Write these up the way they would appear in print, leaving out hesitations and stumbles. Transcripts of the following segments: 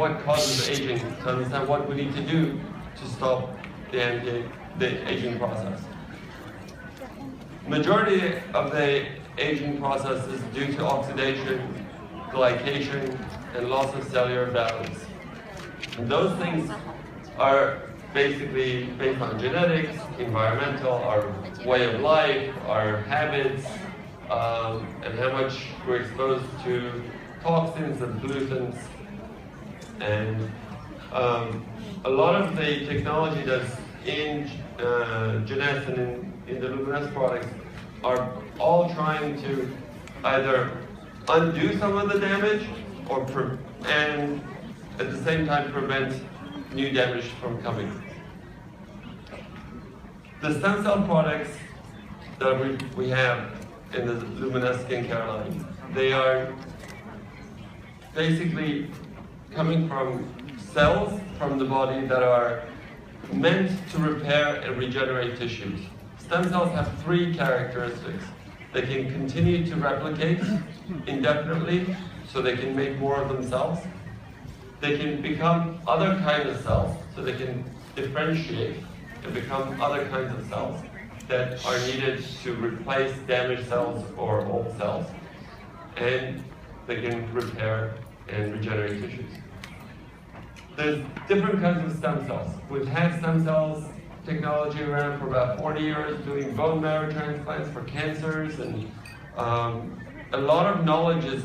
what causes aging, to understand what we need to do to stop the aging process. Majority of the aging process is due to oxidation, glycation, and loss of cellular balance. And those things are basically based on genetics, environmental, our way of life, our habits, and how much we're exposed to toxins and pollutants. And a lot of the technology that's in Jeunesse and in the Luminesce products are all trying to either undo some of the damage and at the same time prevent new damage from coming. The stem cell products that we have in the Luminesce skincare line, they are basically coming from cells from the body that are meant to repair and regenerate tissues. Stem cells have three characteristics. They can continue to replicate indefinitely, so they can make more of themselves. They can become other kinds of cells, so they can differentiate and become other kinds of cells that are needed to replace damaged cells or old cells. And they can repair and regenerate tissues. There's different kinds of stem cells. We've had stem cells technology around for about 40 years, doing bone marrow transplants for cancers, and a lot of knowledge is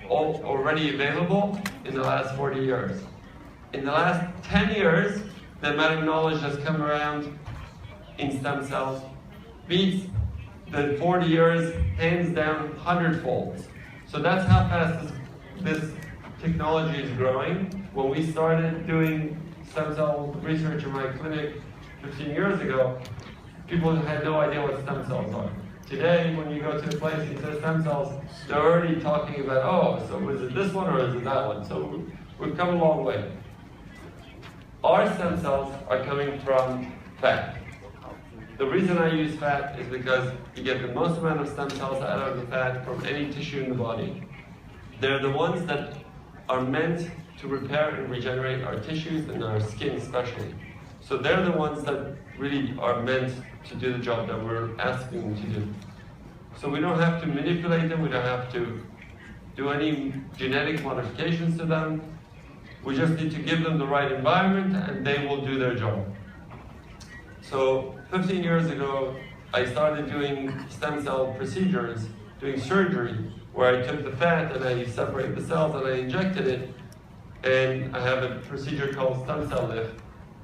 already available in the last 40 years. In the last 10 years, the amount of knowledge that's come around in stem cells beats the 40 years hands down 100-fold. So that's how fast this technology is growing. When we started doing stem cell research in my clinic 15 years ago, people had no idea what stem cells are. Today, when you go to a place and says stem cells, they're already talking about, oh, so is it this one or is it that one? So we've come a long way. Our stem cells are coming from fat. The reason I use fat is because you get the most amount of stem cells out of the fat from any tissue in the body. They're the ones that are meant to repair and regenerate our tissues and our skin especially. So they're the ones that really are meant to do the job that we're asking them to do. So we don't have to manipulate them, we don't have to do any genetic modifications to them. We just need to give them the right environment and they will do their job. So 15 years ago, I started doing stem cell procedures, doing surgery, where I took the fat and I separate the cells and I injected it. And I have a procedure called stem cell lift,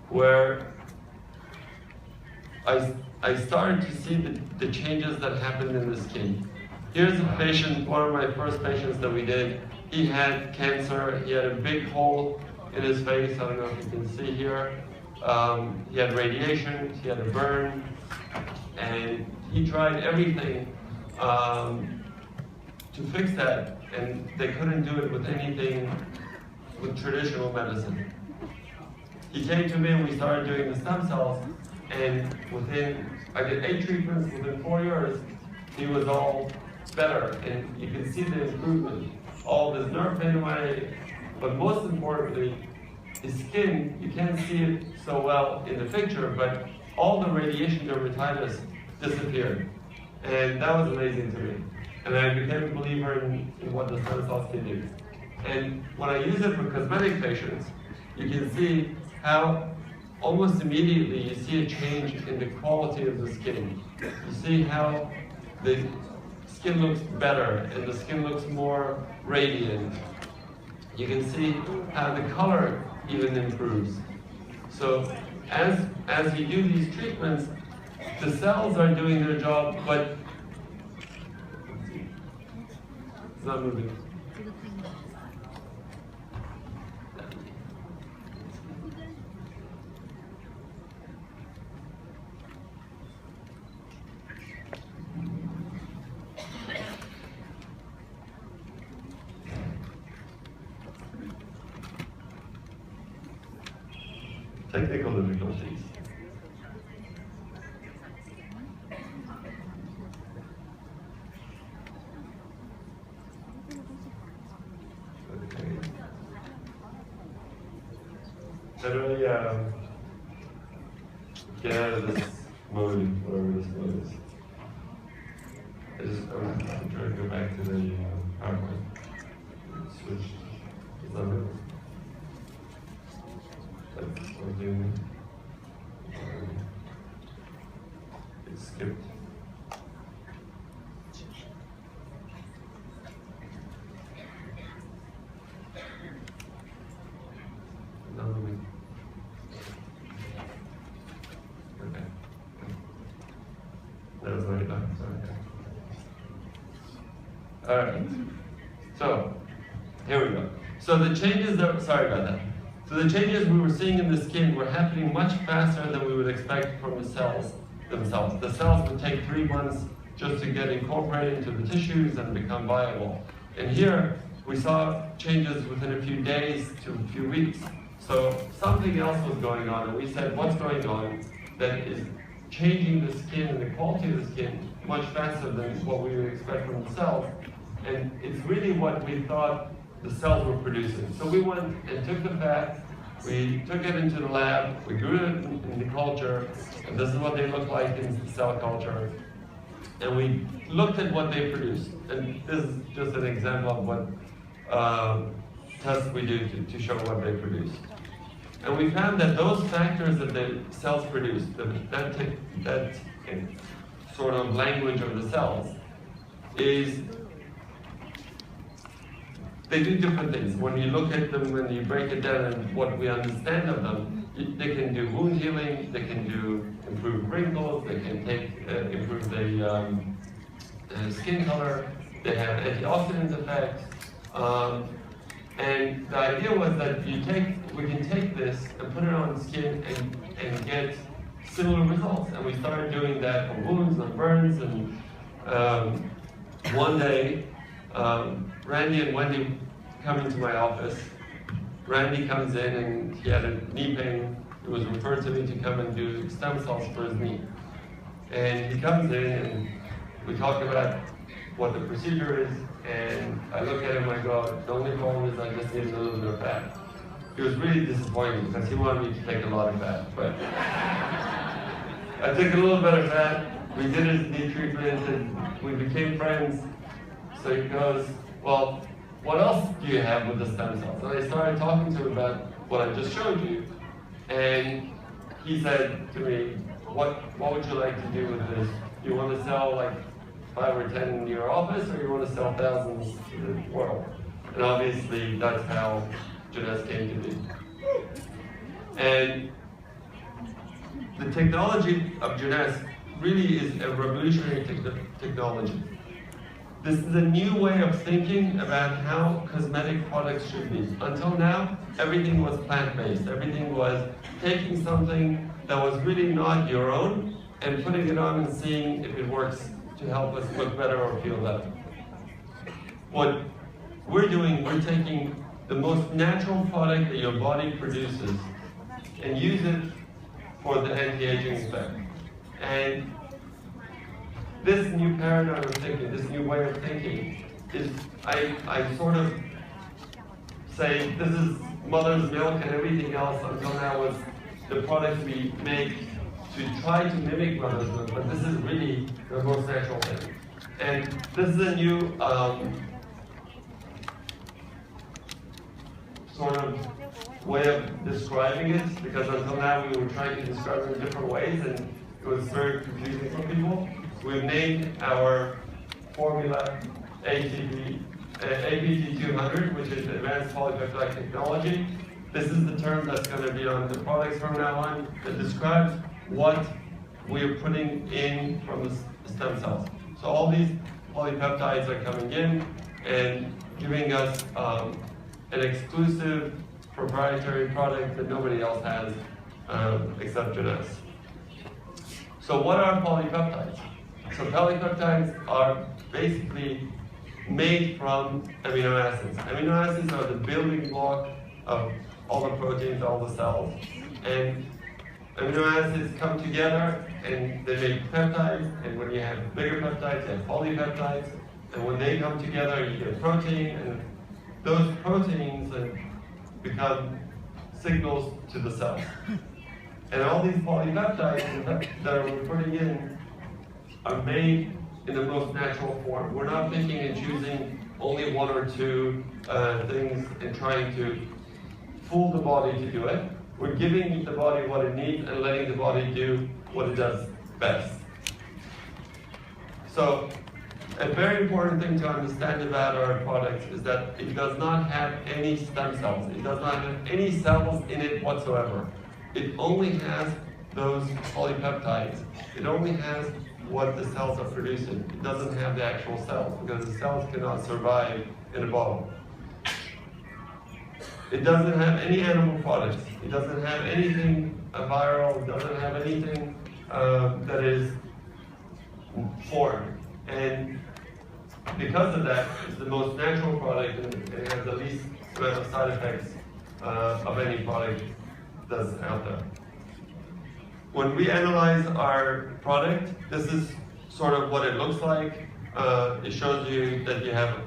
where I started to see the changes that happened in the skin. Here's a patient, one of my first patients that we did. He had cancer, he had a big hole in his face, I don't know if you can see here. He had radiation, he had a burn, and he tried everything to fix that, and they couldn't do it with anything with traditional medicine. He came to me and we started doing the stem cells, and I did 8 treatments, within 4 years, he was all better, and you can see the improvement. All this nerve pain away, but most importantly, his skin, you can't see it so well in the picture, but all the radiation dermatitis disappeared. And that was amazing to me. And I became a believer in what the stem cells can do. And when I use it for cosmetic patients, you can see how almost immediately you see a change in the quality of the skin. You see how the skin looks better and the skin looks more radiant. You can see how the color even improves. So as you do these treatments, the cells are doing their job, but it's not moving. Technical difficulties. Okay. How do I get out of this mode, whatever this mode is? I'm trying to go back to the PowerPoint. Switch. Is that it? That's what I'm doing. It skipped. Okay. That was already done. All right. So here we go. So the changes that, sorry about that. So the changes we were seeing in the skin were happening much faster than we would expect from the cells themselves. The cells would take 3 months just to get incorporated into the tissues and become viable. And here we saw changes within a few days to a few weeks. So something else was going on, and we said, what's going on that is changing the skin and the quality of the skin much faster than what we would expect from the cells? And it's really what we thought the cells were producing. So we went and took the fat, we took it into the lab, we grew it in the culture, and this is what they look like in cell culture. And we looked at what they produced. And this is just an example of what tests we do to show what they produce. And we found that those factors that the cells produce, that sort of language of the cells, is they do different things. When you look at them, when you break it down and what we understand of them, they can do wound healing, they can do improve wrinkles, they can improve the skin color, they have antioxidant effects. And the idea was that we can take this and put it on the skin and get similar results. And we started doing that for wounds and burns. And one day, Randy and Wendy come into my office. Randy comes in and he had a knee pain. It was referred to me to come and do stem cells for his knee. And he comes in and we talk about what the procedure is, and I look at him and I go, the only problem is I just need a little bit of fat. He was really disappointed because he wanted me to take a lot of fat. But I took a little bit of fat, we did his knee treatment, and we became friends. So he goes, well, what else do you have with the stem cells? And I started talking to him about what I just showed you. And he said to me, what would you like to do with this? You want to sell like 5 or 10 in your office, or you want to sell thousands to the world? And obviously that's how Nuevo came to be. And the technology of Nuevo really is a revolutionary technology. This is a new way of thinking about how cosmetic products should be. Until now, everything was plant-based. Everything was taking something that was really not your own and putting it on and seeing if it works to help us look better or feel better. What we're doing, we're taking the most natural product that your body produces and use it for the anti-aging effect. And this new paradigm of thinking, this new way of thinking, is, I sort of say this is mother's milk and everything else until now was the products we make to try to mimic mother's milk, but this is really the most natural thing. And this is a new sort of way of describing it, because until now we were trying to describe it in different ways and it was very confusing for people. We've named our formula APT200, which is Advanced Polypeptide Technology. This is the term that's going to be on the products from now on that describes what we're putting in from the stem cells. So all these polypeptides are coming in and giving us an exclusive proprietary product that nobody else has except Nuevo. So what are polypeptides? So polypeptides are basically made from amino acids. Amino acids are the building block of all the proteins, all the cells. And amino acids come together and they make peptides, and when you have bigger peptides, you have polypeptides, and when they come together, you get protein, and those proteins become signals to the cells. And all these polypeptides that we're putting in are made in the most natural form. We're not picking and choosing only one or two things and trying to fool the body to do it. We're giving the body what it needs and letting the body do what it does best. So, a very important thing to understand about our product is that it does not have any stem cells. It does not have any cells in it whatsoever. It only has those polypeptides. It only has what the cells are producing. It doesn't have the actual cells because the cells cannot survive in a bottle. It doesn't have any animal products. It doesn't have anything viral. It doesn't have anything that is foreign. And because of that, it's the most natural product and it has the least amount of side effects of any product that's out there. When we analyze our product, this is sort of what it looks like. It shows you that you have,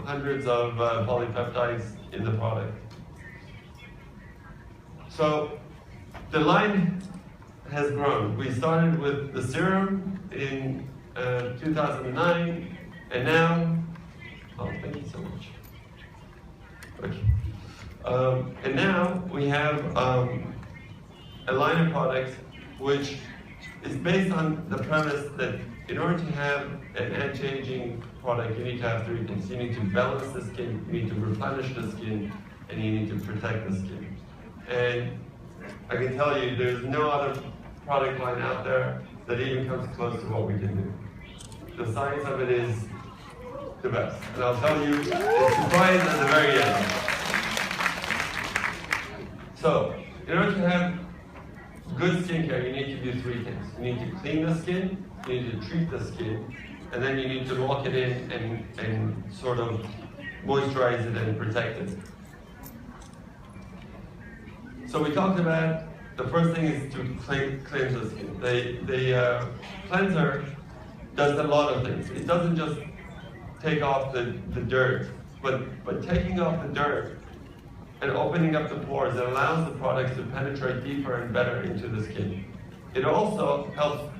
hundreds of polypeptides in the product. So the line has grown. We started with the serum in 2009, and now, thank you so much. Okay. And now we have a line of products which is based on the premise that in order to have an anti-aging product, you need to have three things. You need to balance the skin, you need to replenish the skin, and you need to protect the skin. And I can tell you there's no other product line out there that even comes close to what we can do. The science of it is the best. And I'll tell you, it's surprise at the very end. So, in order to have good skincare, you need to do three things. You need to clean the skin, you need to treat the skin, and then you need to lock it in and sort of moisturize it and protect it. So we talked about the first thing is to cleanse the skin. The cleanser does a lot of things. It doesn't just take off the dirt, but taking off the dirt and opening up the pores, it allows the products to penetrate deeper and better into the skin. It also helps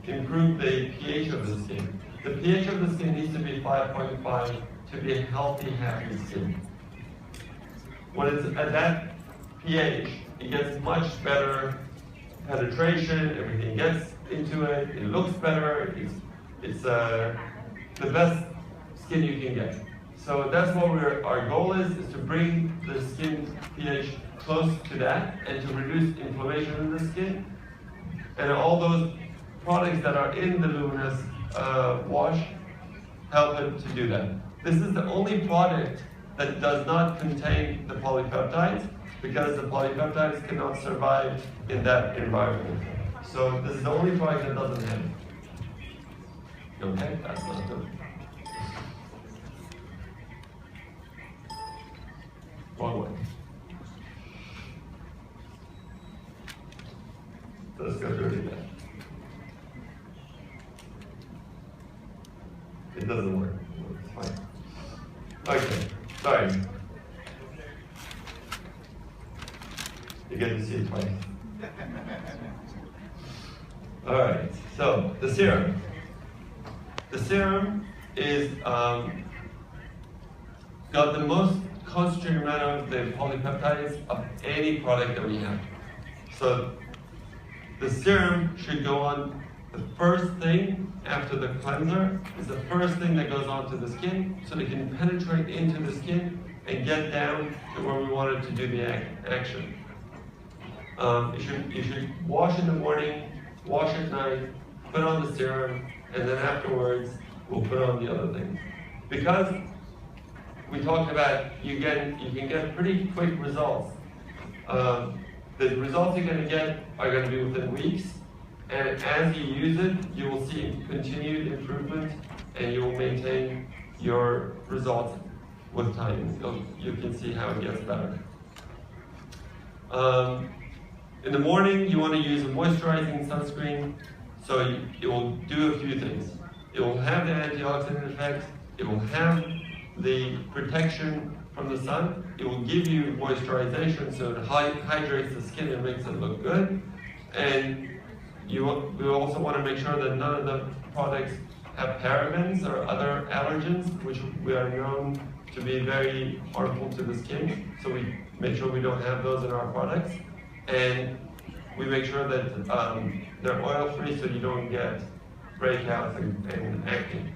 improve the pH of the skin. The pH of the skin needs to be 5.5 to be a healthy, happy skin. When it's at that pH, it gets much better penetration, everything gets into it, it looks better, it's the best skin you can get. So that's what our goal is to bring the skin pH close to that and to reduce inflammation in the skin. And all those products that are in the Luminesce wash help it to do that. This is the only product that does not contain the polypeptides because the polypeptides cannot survive in that environment. So this is the only product that doesn't have it. Okay, that's not good. Wrong way. Let's go through it again. It doesn't work. It's fine. Okay, sorry. You get to see it twice. Alright, so the serum. The serum is got the most concentrated amount of the polypeptides of any product that we have. So the serum should go on the first thing after the cleanser. Is the first thing that goes onto the skin so they can penetrate into the skin and get down to where we want it to do the action. You should wash in the morning, wash at night, put on the serum, and then afterwards we'll put on the other things. Because we talked about you can get pretty quick results. The results you're going to get are going to be within weeks, and as you use it, you will see continued improvement, and you will maintain your results with time. You can see how it gets better. In the morning, you want to use a moisturizing sunscreen, so it will do a few things. It will have the antioxidant effect, it will have the protection from the sun. It will give you moisturization, so it hydrates the skin and makes it look good. And we also want to make sure that none of the products have parabens or other allergens, which we are known to be very harmful to the skin. So we make sure we don't have those in our products. And we make sure that they're oil-free so you don't get breakouts and acne.